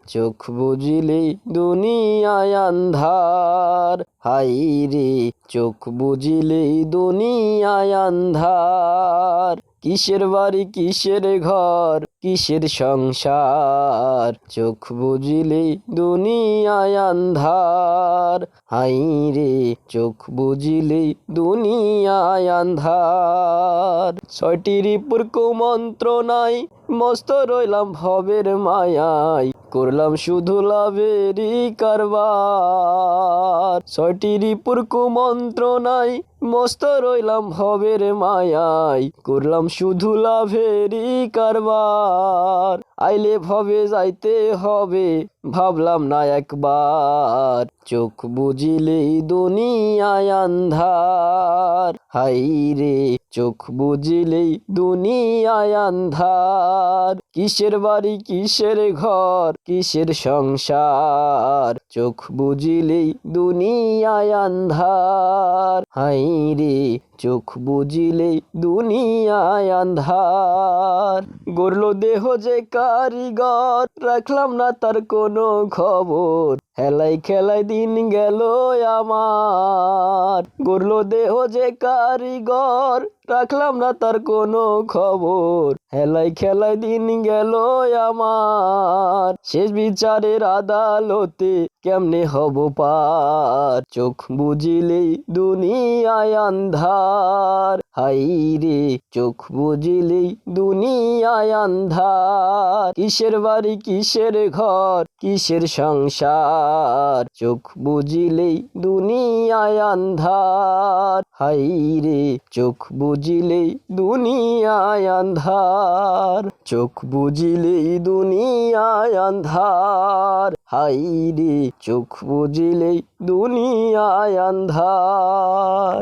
চোখ বুজিলেই দুনিয়ায় আন্ধার। হাই রে চোখ বুজিলেই দুনিয়ায় আন্ধার। কিসের বাড়ি কিসের ঘর কিসের সংসার, চোখ বুজিলেই দুনিয়ায় আন্ধার। হাই রে চোখ বুজিলেই দুনিয়ায় আন্ধার। ছয়টি রিপুর কুমন্ত্রণায় মস্ত রইলাম ভবের মায়ায়, করলাম শুধু লাভেরই কারবার। ছয়টি রিপুর কুমন্ত্রণায় মস্ত রইলাম ভবের মায়ায়, করলাম শুধু লাভেরই কারবার। আইলে ভবে যাইতে হবে ভাবলাম না একবার, চোখ বুজিলেই দুনিয়ায় আন্ধার। হাই রে চোখ বুজিলেই দুনিয়ায় আন্ধার। কিসের বাড়ি কিসের ঘর কিসের সংসার, চোখ বুজিলেই দুনিয়ায় আন্ধার। হাই রে চোখ বুজিলেই দুনিয়ায় আন্ধার। গড়ল দেহ যে কারিগর রাখলাম না তার কোনো খবর, হেলাই খেলায় দিন গেল আমার। গড়ল দেহ যে কারিগর রাখলাম না তার কোনো খবর, হেলাই খেলায় দিন গেল আমার। শেষ বিচারের আদালতে কেমনে হব পার, চোখ বুজিলেই দুনিয়ায় আন্ধার। হাই রে চোখ বুজিলেই দুনিয়ায় আন্ধার। কিসের বাড়ি কিসের ঘর কিসের সংসার, চোখ বুজিলেই দুনিয়ায় আন্ধার। হাই রে চোখ বুজিলেই দুনিয়ায় আন্ধার। চোখ বুজিলেই দুনিয়ায় আন্ধার। হাই রে চোখ বুজিলেই দুনিয়ায় আন্ধার।